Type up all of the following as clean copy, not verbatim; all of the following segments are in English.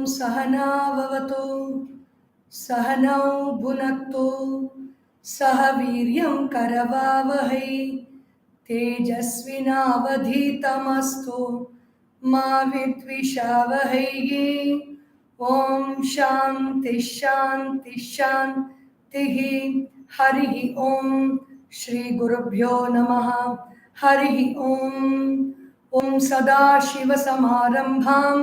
सहना भवतु सहनौ भुनक्तु सह वीर्यं करवावहै तेजस्विनावधीतमस्तु मा विद्विषावहै। ओम शांति शांति शांतिः। हरिः ओम। श्री गुरुभ्यो नमः। हरिः ओम। ओम सदाशिवसमारम्भां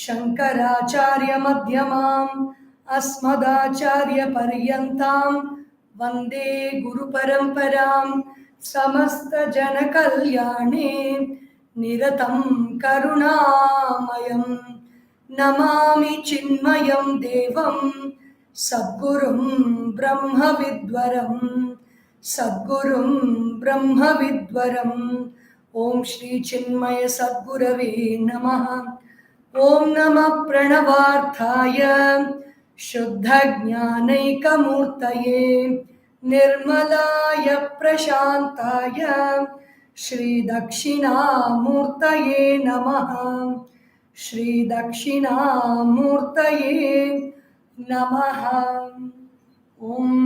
शंकराचार्यमध्यमाम् अस्मदाचार्यपर्यन्तां वन्दे गुरुपरम्परां। समस्तजनकल्याणे निरतं करुणामयं नमामि चिन्मयं देवं सद्गुरुं ब्रह्मविद्वरम्। ओम श्री चिन्मय सद्गुरवे नमः। ओम नमः प्रणवार्थाय शुद्धज्ञानैकमूर्तये निर्मलाय प्रशान्ताय श्री दक्षिणामूर्तये नमः। श्री दक्षिणामूर्तये नमः। ओम।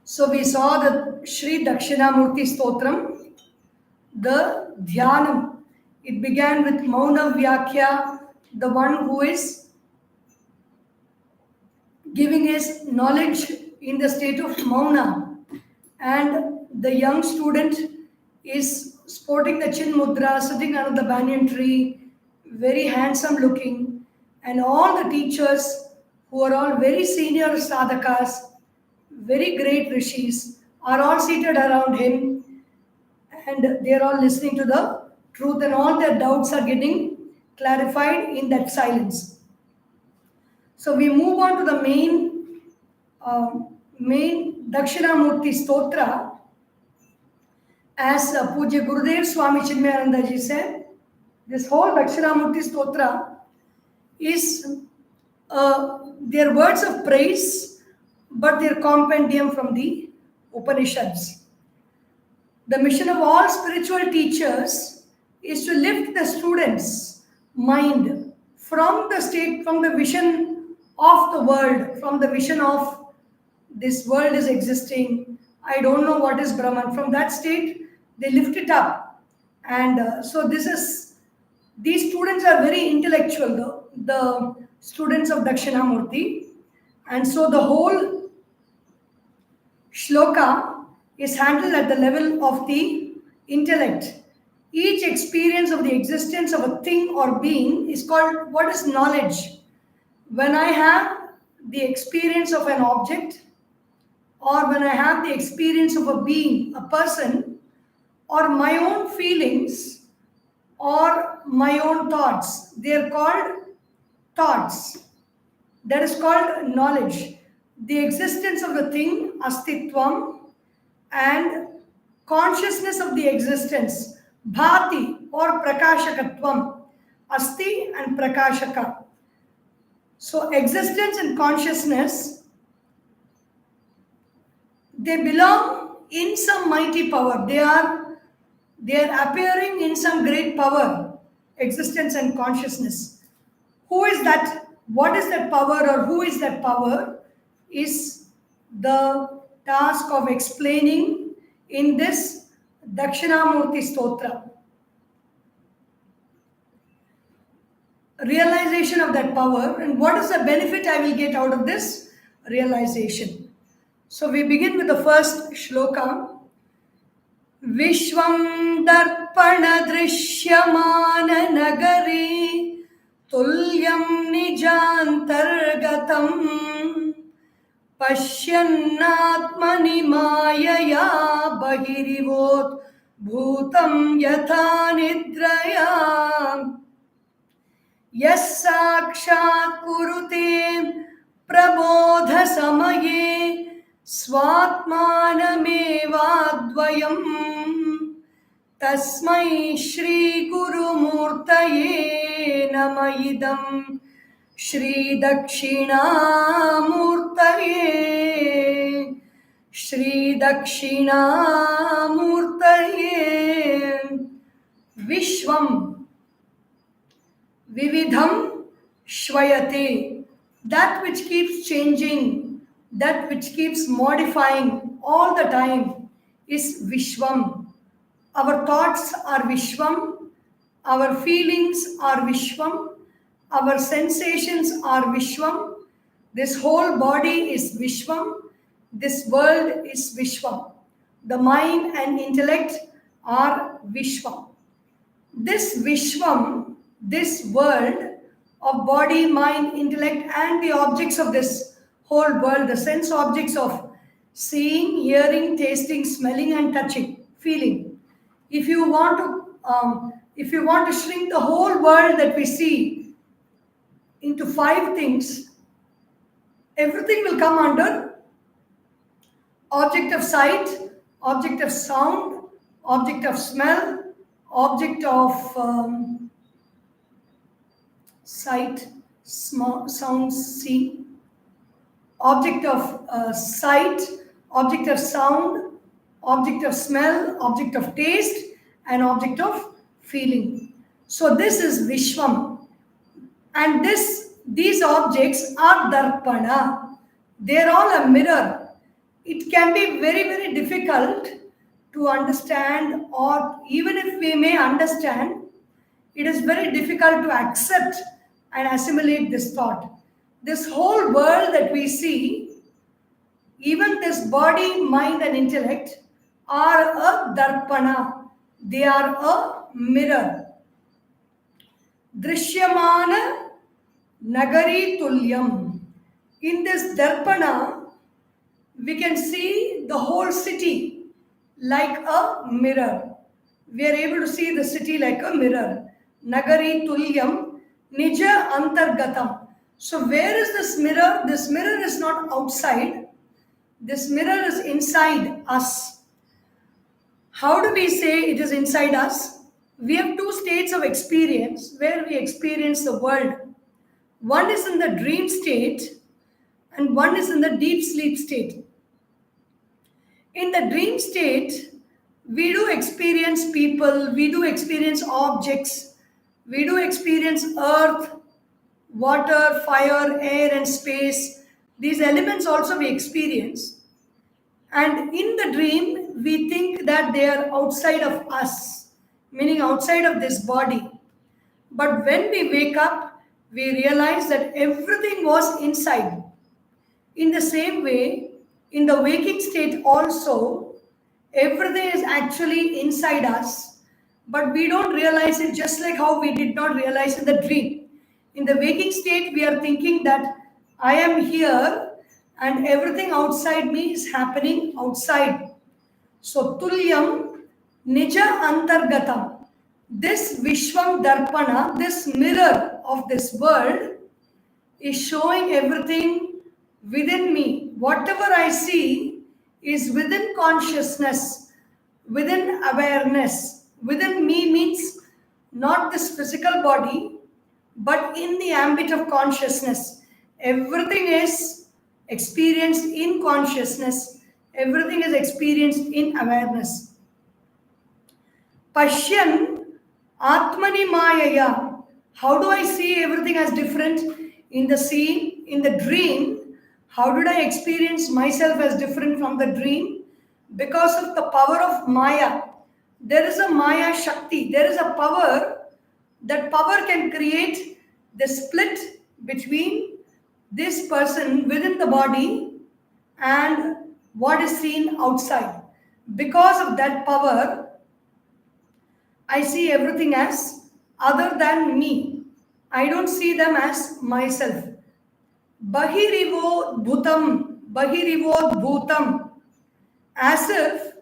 So we saw the Sri Dakshinamurti Stotram, the Dhyanam. It began with Mauna Vyakhya, the one who is giving his knowledge in the state of Mauna, and the young student is sporting the Chin Mudra, sitting under the banyan tree, very handsome looking, and all the teachers who are all very senior sadhakas, very great rishis, are all seated around him, and they are all listening to the truth, and all their doubts are getting clarified in that silence. So we move on to the main Dakshinamurti Stotra. As Pujya Gurudev Swami Chinmaya ji said, this whole Dakshinamurti Stotra is their words of praise, but their compendium from the Upanishads. The mission of all spiritual teachers is to lift the students' mind from the state, from the vision of the world, from the vision of this world is existing, I don't know what is Brahman. From that state, they lift it up. And so these students are very intellectual, the students of Dakshinamurti. And so the whole shloka is handled at the level of the intellect. Each experience of the existence of a thing or being is called, what is knowledge? When I have the experience of an object, or when I have the experience of a being, a person, or my own feelings, or my own thoughts, they are called thoughts. That is called knowledge. The existence of the thing, astitvam, and consciousness of the existence, bhati or prakashakatvam, asti and prakashaka. So existence and consciousness, they belong in some mighty power. They are appearing in some great power, existence and consciousness. Who is that? What is that power, or who is that power, is the task of explaining in this Dakshinamurti Stotra. Realization of that power, and what is the benefit I will get out of this realization. So we begin with the first shloka. Vishwam darpana drishyamana nagari tulyam nijantargatam pashyannatmani mayaya bahirivot bhutam yatha nidraya yas sakshat kurute prabodha samaye swatmanamevadvayam tasmai shri gurumurtaye namayidam Shri Dakshinamurtaye. Shri Dakshinamurtaye. Vishwam Vividham Shvayate, that which keeps changing, that which keeps modifying all the time is Vishwam. Our thoughts are Vishwam, our feelings are Vishwam, our sensations are Vishwam, this whole body is Vishwam, this world is Vishwam. The mind and intellect are Vishwam. This Vishwam, this world of body, mind, intellect, and the objects of this whole world, the sense objects of seeing, hearing, tasting, smelling, and touching, feeling. If you want to shrink the whole world that we see into 5 things, everything will come under object of sight, object of sound, object of smell, object of sight, sound, see, object of sight, object of sound, object of smell, object of taste, and object of feeling. So this is Vishwam. And these objects are Darpana. They're all a mirror. It can be very, very difficult to understand, or even if we may understand, it is very difficult to accept and assimilate this thought. This whole world that we see, even this body, mind, and intellect, are a darpana. They are a mirror. Drishyamana nagari tulyam. In this darpana, we can see the whole city like a mirror. We are able to see the city like a mirror. Nagari tulyam nija antargatam. So where is this mirror? This mirror is not outside. This mirror is inside us. How do we say it is inside us? We have 2 states of experience where we experience the world. One is in the dream state and one is in the deep sleep state. In the dream state, we do experience people, we do experience objects, we do experience earth, water, fire, air, and space. These elements also we experience. And in the dream, we think that they are outside of us, meaning outside of this body. But when we wake up, we realize that everything was inside. In the same way, in the waking state also, everything is actually inside us, but we don't realize it, just like how we did not realize in the dream. In the waking state, we are thinking that I am here and everything outside me is happening outside. So, tulyam nija antargatam. This Vishwam Darpana, this mirror of this world, is showing everything within me. Whatever I see is within consciousness, within awareness. Within me means not this physical body, but in the ambit of consciousness. Everything is experienced in consciousness. Everything is experienced in awareness. Pashyan Atmani Mayaya. How do I see everything as different? In the scene, in the dream, how did I experience myself as different from the dream? Because of the power of Maya. There is a Maya Shakti. There is a power. That power can create the split between this person within the body and what is seen outside. Because of that power, I see everything as other than me. I don't see them as myself. Bahirivo bhutam, as if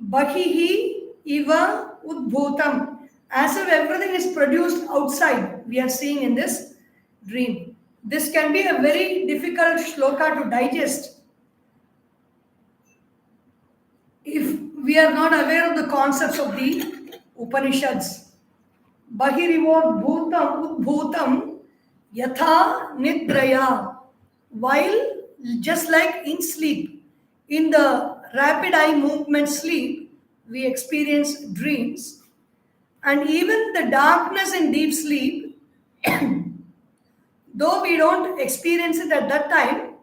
bahihi iva udbhutam, as if everything is produced outside. We are seeing in this dream. This can be a very difficult shloka to digest if we are not aware of the concepts of the Upanishads. Bahirivo bhutam udbhutam yatha nidraya. While just like in sleep, in the rapid eye movement sleep, we experience dreams. And even the darkness in deep sleep, Though we don't experience it at that time,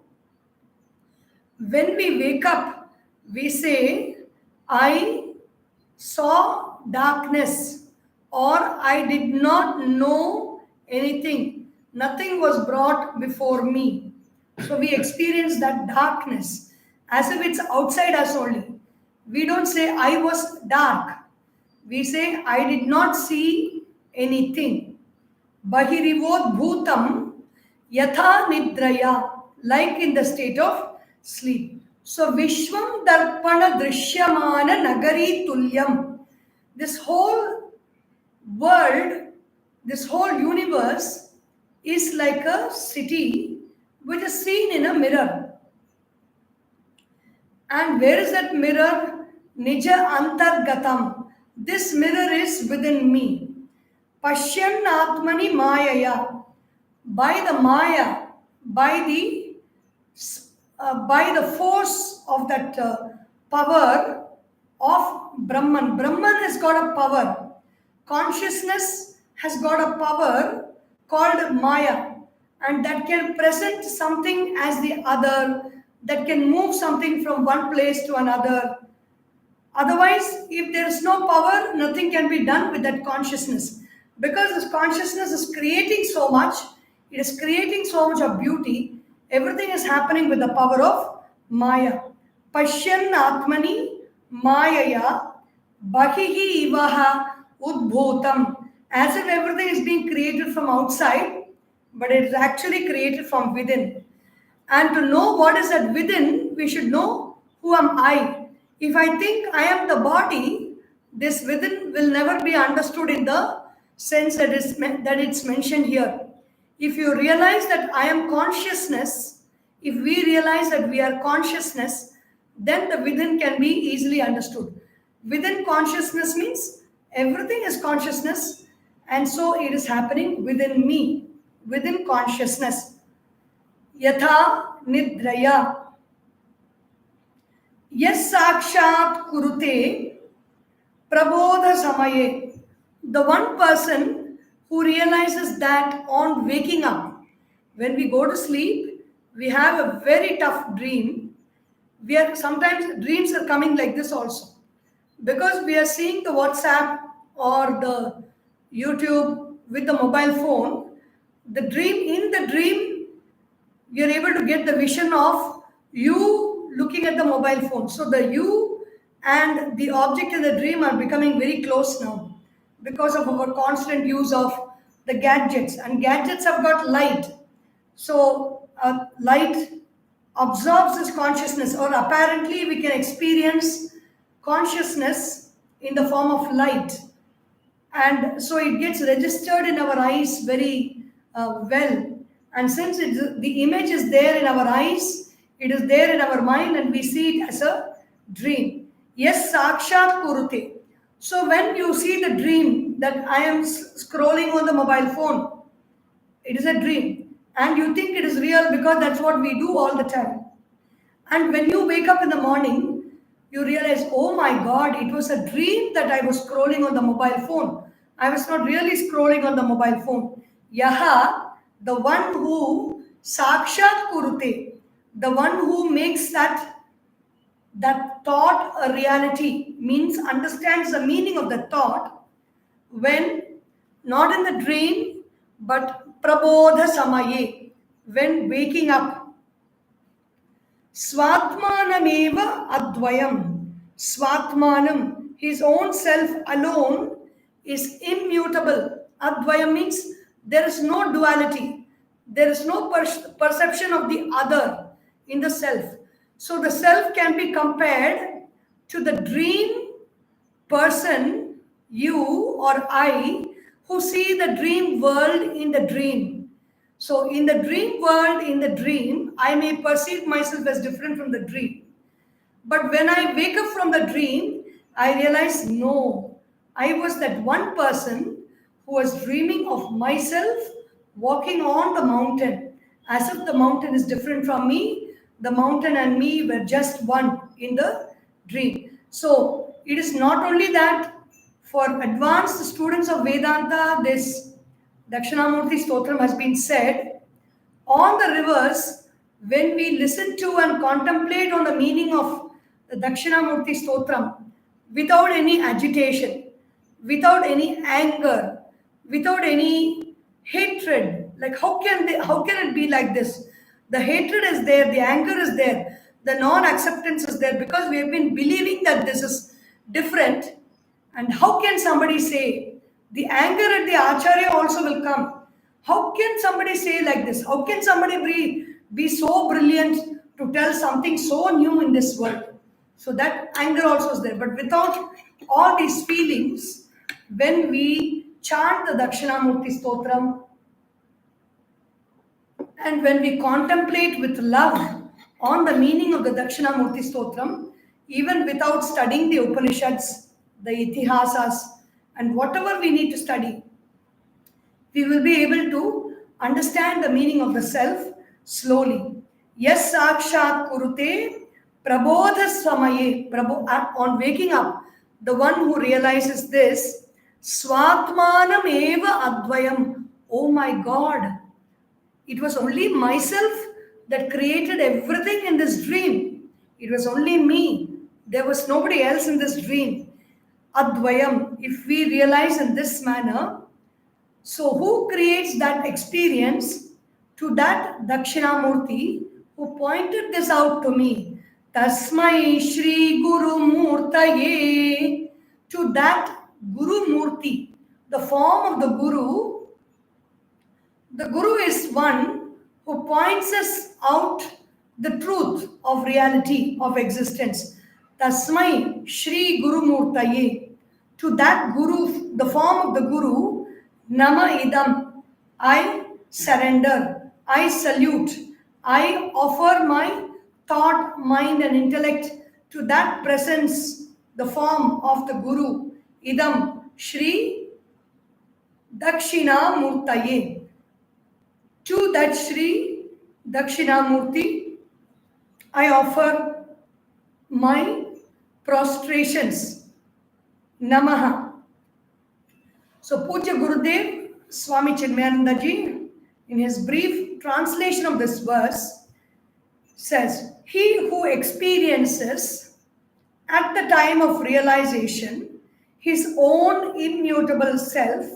when we wake up, we say, I saw darkness, or I did not know anything. Nothing was brought before me. So we experience that darkness as if it's outside us only. We don't say, I was dark. We say, I did not see anything. Bahirivod bhutam yatha nidraya, like in the state of sleep. So Vishwam Darpana Drishyamana Nagari Tulyam. This whole world, this whole universe is like a city which is seen in a mirror. And where is that mirror? Nija Antargatam. This mirror is within me. Pashyan Atmani Mayaya. By the Maya, by the force of that power of Brahman. Brahman has got a power. Consciousness has got a power called Maya, and that can present something as the other, that can move something from one place to another. Otherwise, if there is no power, nothing can be done with that consciousness. Because this consciousness is creating so much, it is creating so much of beauty, everything is happening with the power of Maya. Pashyan Atmani Mayaya Bahihi Ivaha Udbhutam. As if everything is being created from outside, but it is actually created from within. And to know what is that within, we should know who am I. If I think I am the body, this within will never be understood in the sense that it's mentioned here. If you realize that I am consciousness, if we realize that we are consciousness, then the within can be easily understood. Within consciousness means everything is consciousness, and so it is happening within me, within consciousness. Yatha nidraya. Yes sakshat kurute prabodha samaye. The one person who realizes that on waking up, when we go to sleep, we have a very tough dream. Sometimes dreams are coming like this also. Because we are seeing the WhatsApp or the YouTube with the mobile phone, in the dream, you're able to get the vision of you looking at the mobile phone. So the you and the object in the dream are becoming very close now because of our constant use of the gadgets. And gadgets have got light. So light absorbs this consciousness, or apparently we can experience consciousness in the form of light. And so it gets registered in our eyes very well. And since the image is there in our eyes, it is there in our mind, and we see it as a dream. Yes, sakshat kurute. So when you see the dream that I am scrolling on the mobile phone, it is a dream. And you think it is real because that's what we do all the time. And when you wake up in the morning, you realize, oh my God, it was a dream that I was scrolling on the mobile phone. I was not really scrolling on the mobile phone. Yaha, the one who sakshat kurute, the one who makes that thought a reality, means understands the meaning of the thought, when not in the dream, but prabodha samaye, when waking up. Swatmanameva advayam. Swatmanam, his own self alone, is immutable. Advayam means there is no duality. There is no perception of the other in the self. So the self can be compared to the dream person, you or I, who see the dream world in the dream. So in the dream world, in the dream, I may perceive myself as different from the dream. But when I wake up from the dream, I realize, no, I was that one person who was dreaming of myself walking on the mountain, as if the mountain is different from me. The mountain and me were just one in the dream. So it is not only that for advanced students of Vedanta, this Dakshinamurti Stotram has been said, On the rivers, when we listen to and contemplate on the meaning of the Dakshinamurti Stotram without any agitation, without any anger, without any hatred, like how can it be like this? The hatred is there, the anger is there, the non-acceptance is there because we have been believing that this is different. And how can somebody say the anger at the Acharya also will come? How can somebody say like this? How can somebody be so brilliant to tell something so new in this world? So that anger also is there. But without all these feelings, when we chant the Dakshinamurti Stotram and when we contemplate with love on the meaning of the Dakshinamurti Stotram, even without studying the Upanishads, the Itihasas, and whatever we need to study, we will be able to understand the meaning of the self slowly. Yes, sakshat kurute prabodha swamaye. On waking up, the one who realizes this, swatmanam eva advayam. Oh my God, it was only myself that created everything in this dream. It was only me. There was nobody else in this dream. Advayam, if we realize in this manner, so who creates that experience? To that Dakshinamurti who pointed this out to me. Tasmai Shri Guru Murtaye. To that Guru Murti, the form of the Guru is one who points us out the truth of reality, of existence. Tasmai Shri Guru Murtaye. To that Guru, the form of the Guru, Nama Idam, I surrender, I salute, I offer my thought, mind, and intellect to that presence, the form of the Guru, Idam, Shri Dakshinamurtaye. To that Shri Dakshinamurti, I offer my prostrations. Namaha. So Puja Gurudev Swami Chinmaya ji, in his brief translation of this verse, says, he who experiences at the time of realization his own immutable self,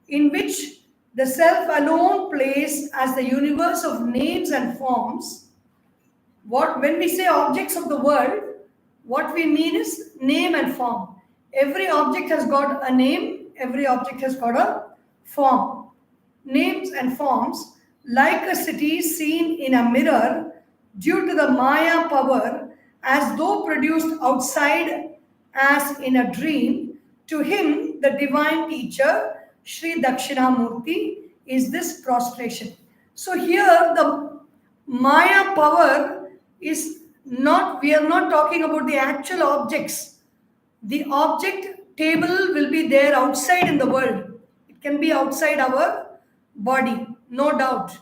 in which the self alone plays as the universe of names and forms. When we say objects of the world, what we mean is name and form. Every object has got a name, every object has got a form. Names and forms, like a city seen in a mirror due to the Maya power, as though produced outside as in a dream, to him, the divine teacher, Sri Dakshinamurti, is this prostration. So here the Maya power is not, we are not talking about the actual objects. The object table will be there outside in the world. It can be outside our body, no doubt.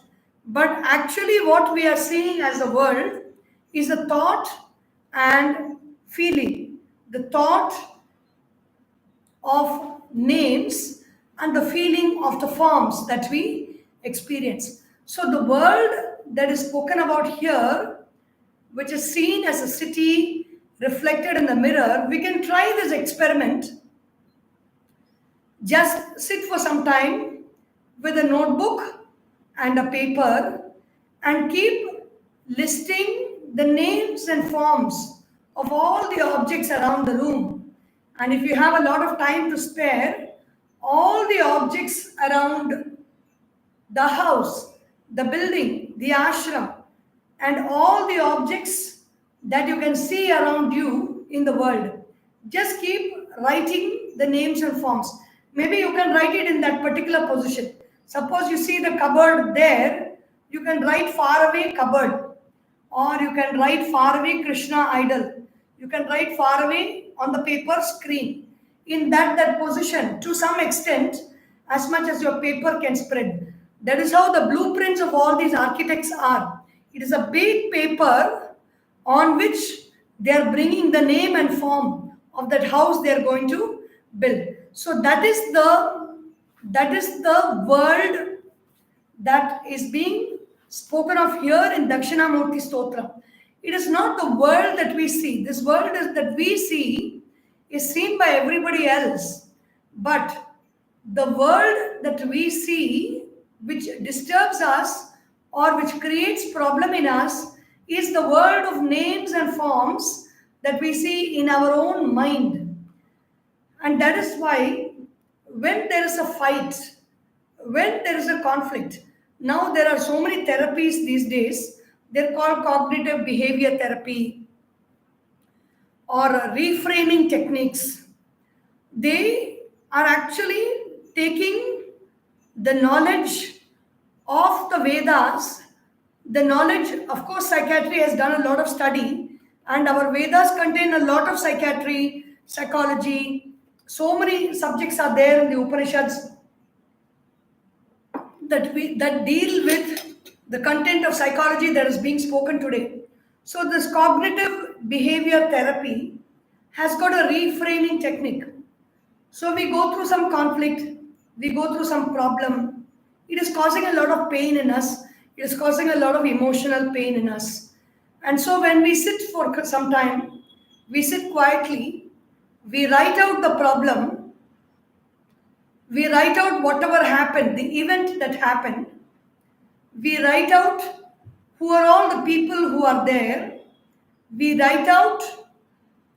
But actually what we are seeing as a world is a thought and feeling. The thought of names and the feeling of the forms that we experience. So the world that is spoken about here, which is seen as a city reflected in the mirror, we can try this experiment. Just sit for some time with a notebook and a paper and keep listing the names and forms of all the objects around the room. And if you have a lot of time to spare, all the objects around the house, the building, the ashram, and all the objects that you can see around you in the world. Just keep writing the names and forms. Maybe you can write it in that particular position. Suppose you see the cupboard there, you can write far away cupboard, or you can write far away Krishna idol. You can write far away on the paper screen. In that position, to some extent, as much as your paper can spread. That is how the blueprints of all these architects are. It is a big paper on which they are bringing the name and form of that house they are going to build. So that is the world that is being spoken of here in Dakshinamurti Stotram. It is not the world that we see. This world that we see is seen by everybody else. But the world that we see, which disturbs us or which creates problem in us, is the world of names and forms that we see in our own mind. And that is why when there is a fight, when there is a conflict, now there are so many therapies these days. They're called cognitive behavior therapy or reframing techniques. They are actually taking the knowledge of the Vedas, the knowledge, of course, psychiatry has done a lot of study, and our Vedas contain a lot of psychiatry, psychology. So many subjects are there in the Upanishads that deal with the content of psychology that is being spoken today. So this cognitive behavior therapy has got a reframing technique. So we go through some conflict, we go through some problem. It is causing a lot of pain in us. It is causing a lot of emotional pain in us. And so when we sit for some time, we sit quietly, we write out the problem, we write out whatever happened, the event that happened, we write out who are all the people who are there, we write out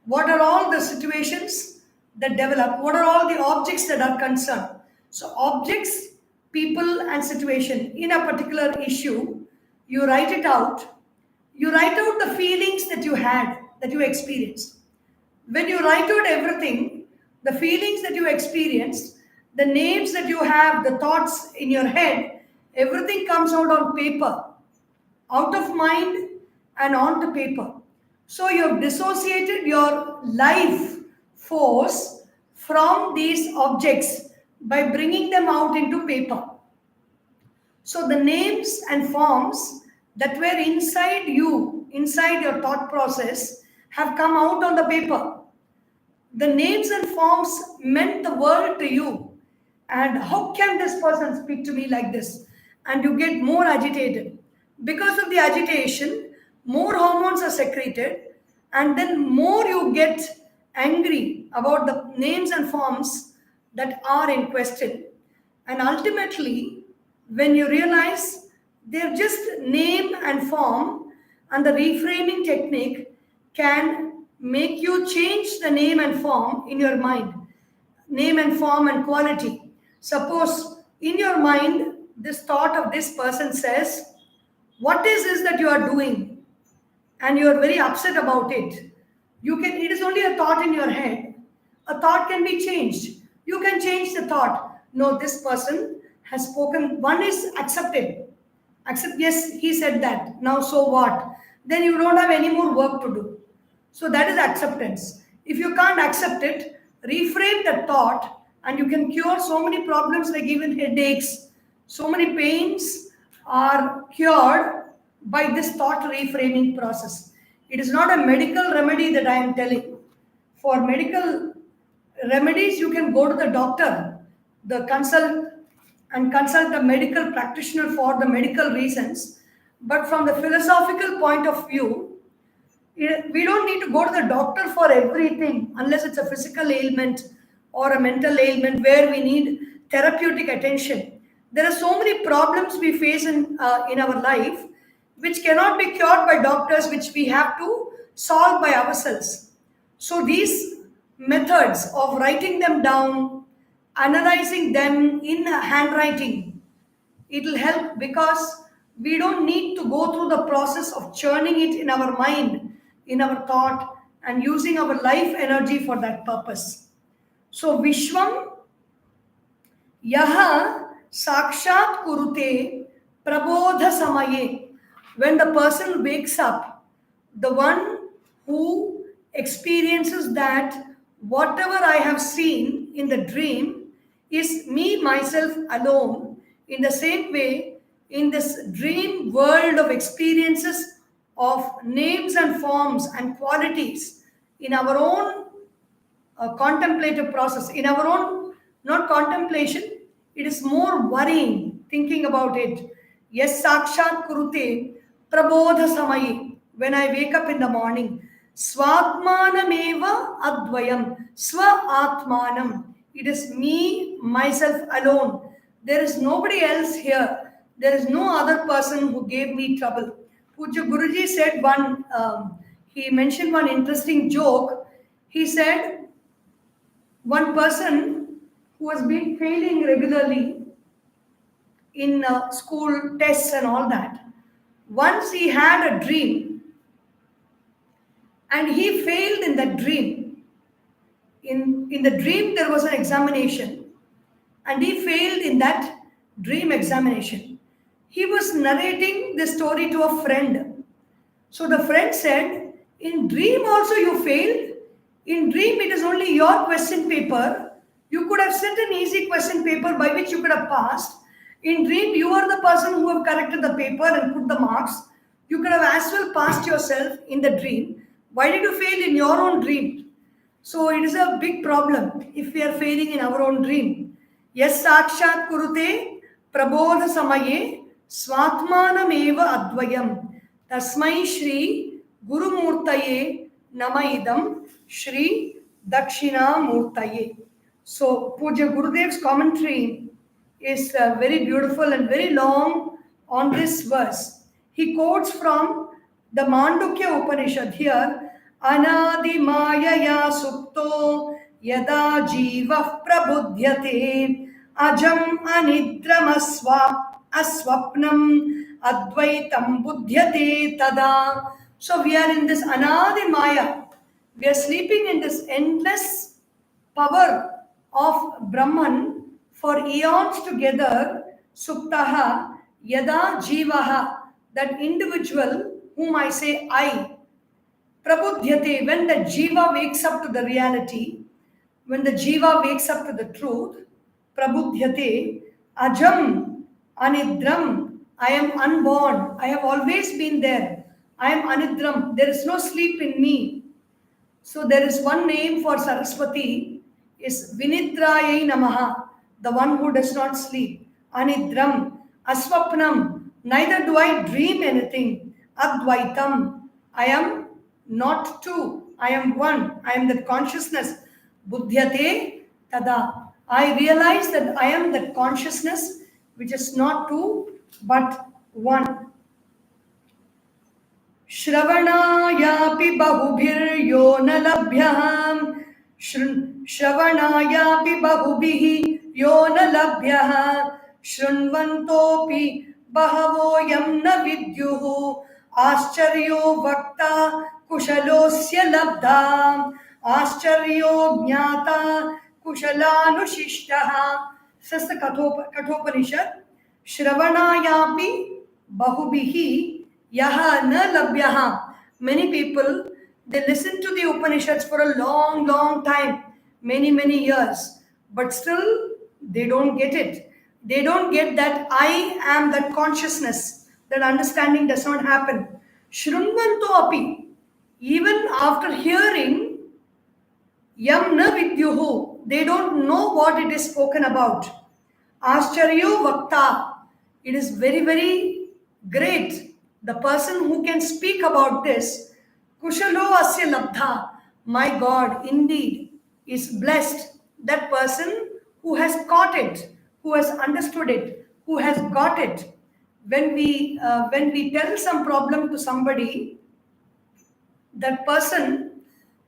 what are all the situations that develop, what are all the objects that are concerned. So objects, people and situation in a particular issue, you write it out. You write out the feelings that you had, that you experienced. When you write out everything, the feelings that you experienced, the names that you have, the thoughts in your head, everything comes out on paper, out of mind and onto paper. So you've dissociated your life force from these objects by bringing them out into paper. So the names and forms that were inside you, inside your thought process, have come out on the paper. The names and forms meant the world to you. And how can this person speak to me like this? And you get more agitated. Because of the agitation, more hormones are secreted, and then more you get angry about the names and forms that are in question. And ultimately, when you realize they're just name and form, and the reframing technique can make you change the name and form in your mind, name and form and quality. Suppose in your mind, this thought of this person says, what is this that you are doing? And you are very upset about it. It is only a thought in your head. A thought can be changed. You can change the thought. No, this person has spoken. One is accepted. Accept, yes, he said that. Now, so what? Then you don't have any more work to do. So that is acceptance. If you can't accept it, reframe the thought, and you can cure so many problems like even headaches. So many pains are cured by this thought reframing process. It is not a medical remedy that I am telling. For medical remedies, you can go to the doctor, consult the medical practitioner for the medical reasons. But from the philosophical point of view, we don't need to go to the doctor for everything unless it's a physical ailment or a mental ailment where we need therapeutic attention. There are so many problems we face in our life which cannot be cured by doctors, which we have to solve by ourselves. So these methods of writing them down, analyzing them in handwriting, it will help because we don't need to go through the process of churning it in our mind, in our thought, and using our life energy for that purpose. So Vishwam Yaha Sakshat Kurute Prabodha Samaye. When the person wakes up, the one who experiences that whatever I have seen in the dream is me, myself alone. In the same way, in this dream world of experiences of names and forms and qualities, in our own contemplative process, in our own, not contemplation, it is more worrying, thinking about it. Yes, Sakshat Kurute, Prabodha Samaye, when I wake up in the morning. Swatmanameva Advayam, Swa Atmanam. It is me, myself alone. There is nobody else here. There is no other person who gave me trouble. Puja Guruji said he mentioned one interesting joke. He said, one person who has been failing regularly in school tests and all that. Once he had a dream and he failed in that dream. In the dream, there was an examination and he failed in that dream examination. He was narrating the story to a friend. So the friend said, in dream also you failed. In dream, it is only your question paper. You could have sent an easy question paper by which you could have passed. In dream, you are the person who have corrected the paper and put the marks. You could have as well passed yourself in the dream. Why did you fail in your own dream? So it is a big problem if we are failing in our own dream. Yes, sakshat kurute prabodha samaye swatmanam eva advayam tasmai shri gurumurtaye namaidam shri dakshinamurtaye. So Puja Gurudev's commentary is very beautiful and very long on this verse. He quotes from the Mandukya Upanishad here, Anadi Mayaya Supto Yada Jiva Prabudhyate Ajam Anidram Aswapnam Advaitam Budhyate Tada. So we are in this Anadi Maya. We are sleeping in this endless power of Brahman for eons together, Suptaha, Yada Jivaha, that individual whom I say I, Prabudhyate, when the Jiva wakes up to the reality, when the Jiva wakes up to the truth, Prabudhyate, Ajam, Anidram, I am unborn, I have always been there, I am Anidram, there is no sleep in me. So there is one name for Saraswati is Vinidrayai Namaha, the one who does not sleep. Anidram, Aswapnam, neither do I dream anything. Advaitam, I am not two, I am one, I am that consciousness. Buddhyate tada, I realize that I am that consciousness which is not two but one. Shravanayapi bahubhiryo na labhyam Shravanayapi bahubihi yo na labhyah Shrunvantopi bahavoyam na vidyuhu Ascharyo vakta kushalosya labdha Ascharyo jnata kushalanushishtah. Says the Kathopanishad. Shravanayapi bahubihi Yaha na labhyaha. Many people, they listen to the Upanishads for a long, long time, many, many years, but still they don't get it. They don't get that I am that consciousness, that understanding does not happen. Shrunvanto api, even after hearing, yam na vidyuhu, they don't know what it is spoken about. Ascharyo vakta, it is very, very great. The person who can speak about this, Kushalo Asya Labdha, my God, indeed, is blessed. That person who has caught it, who has understood it, who has got it. When we tell some problem to somebody, that person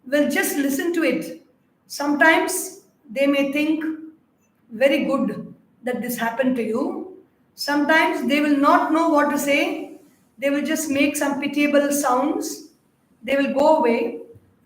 will just listen to it. Sometimes they may think very good that this happened to you. Sometimes they will not know what to say. They will just make some pitiable sounds. They will go away.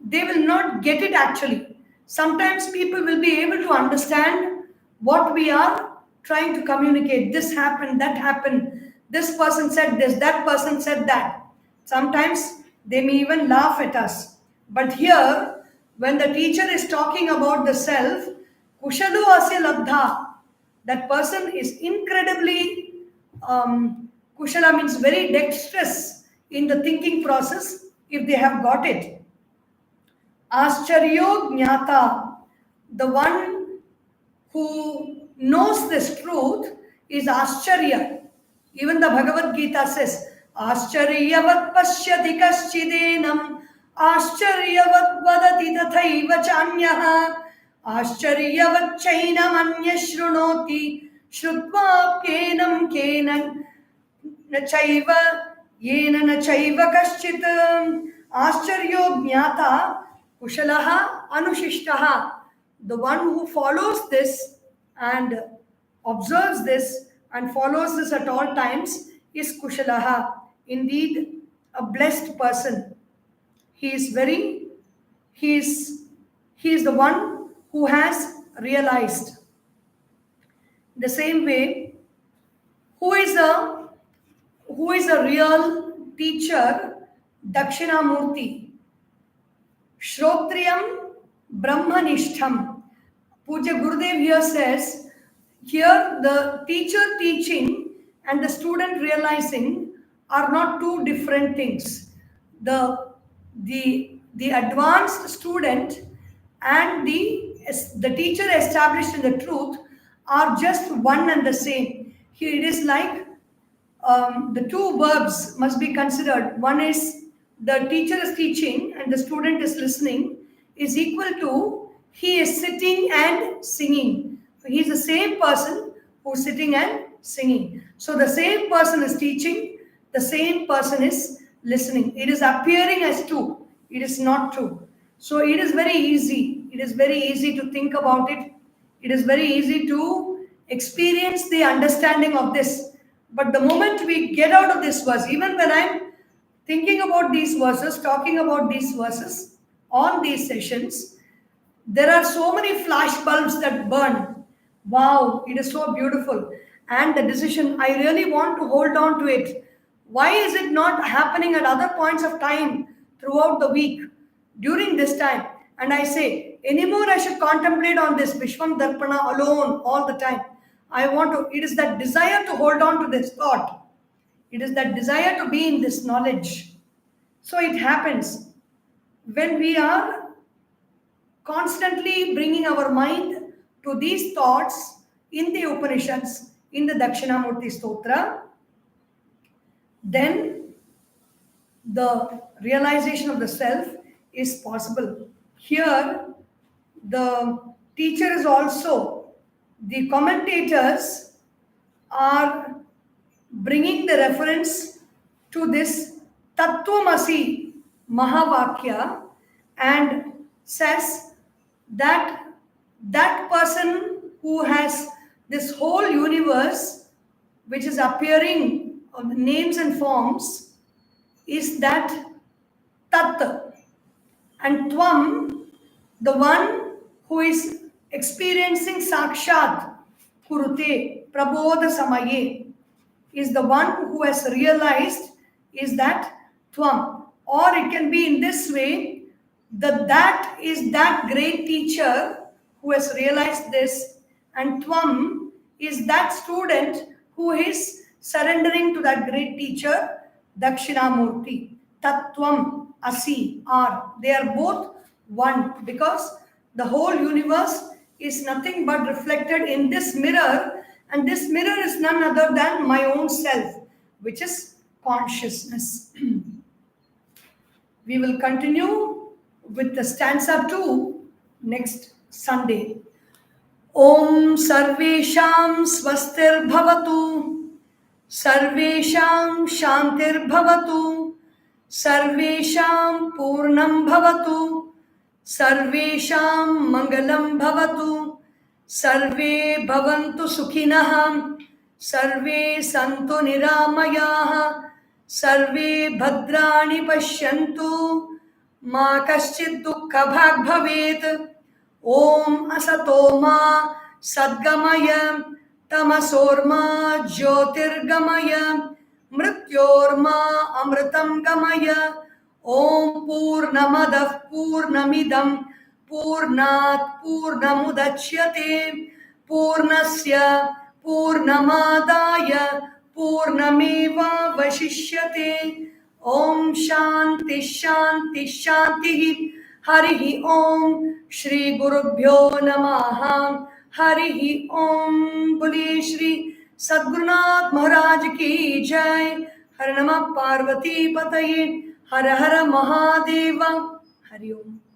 They will not get it actually. Sometimes people will be able to understand what we are trying to communicate. This happened, that happened. This person said this, that person said that. Sometimes they may even laugh at us. But here, when the teacher is talking about the self, Kushalo Asya Labdha, that person is incredibly Kushala means very dexterous in the thinking process if they have got it. Ascharyo Jnata, the one who knows this truth is Ascharya. Even the Bhagavad Gita says, Ascharyavat pashyati kaschidenam, Ascharyavat vadati tathaiva chanyaha, Ascharyavat chainam anyashrunoti, Shrutva kenam kenan Nachaiva yena nachaiva kaschit Ascharyo jnata kushalaha anushishtaha. The one who follows this and observes this and follows this at all times is kushalaha. Indeed, a blessed person. He is very, he is the one who has realized. The same way, who is a real teacher? Dakshinamurti. Shrotriyam Brahmanishtham. Puja Gurudev here says, here the teacher teaching and the student realizing are not two different things. The advanced student and the teacher established in the truth are just one and the same. Here it is like the two verbs must be considered. One is the teacher is teaching and the student is listening is equal to he is sitting and singing. He is the same person who is sitting and singing. So the same person is teaching, the same person is listening. It is appearing as two. It is not two. So it is very easy. It is very easy to think about it. It is very easy to experience the understanding of this. But the moment we get out of this verse, even when I'm thinking about these verses, talking about these verses on these sessions, there are so many flash bulbs that burn. Wow, it is so beautiful. And the decision, I really want to hold on to it. Why is it not happening at other points of time throughout the week, during this time? And I say, anymore I should contemplate on this Vishwam Darpana alone all the time. I want to, it is that desire to hold on to this thought. It is that desire to be in this knowledge. So it happens when we are constantly bringing our mind to these thoughts in the Upanishads, in the Dakshinamurti Stotra, then the realization of the self is possible. Here, the teacher is also, the commentators are bringing the reference to this Tattvamasi Mahavakya and says that that person who has this whole universe which is appearing of names and forms is that Tat. And Tvam, the one who is experiencing Sakshat Kurute Prabodha Samaye, is the one who has realized is that Tvam. Or it can be in this way, that is that great teacher who has realized this, and Tvam is that student who is surrendering to that great teacher, Dakshinamurti. Tattvam, Asi, are. They are both one because the whole universe is nothing but reflected in this mirror, and this mirror is none other than my own self, which is consciousness. We will continue with the stanza 2 next Sunday. Om Sarvesham Swastir Bhavatu, Sarvesham Shantir Bhavatu, Sarvesham Purnam Bhavatu, Sarvesham Mangalam Bhavatu, Sarve Bhavantu Sukhinah, Sarve Santu Niramayah, Sarve Bhadrani Pashyantu, Ma Kaschid Dukkha Bhag Bhavet. Om Asatoma Sadgamaya, Tamasorma Jyotirgamaya, Mrityorma Amritam Gamaya. Om Purnamadav Purnamidam Purnat Purnamudachyate Purnasya Purnamadaya Purnameva Vashishyate. Om Shanti Shanti Shanti. Harihi Om. Shri Gurubhyo Namaha. Harihi Om. Bole Shri सद्गुरुनाथ महाराज की जय। हर नमः पार्वती पतये। हर हर महादेव। हरि ओम।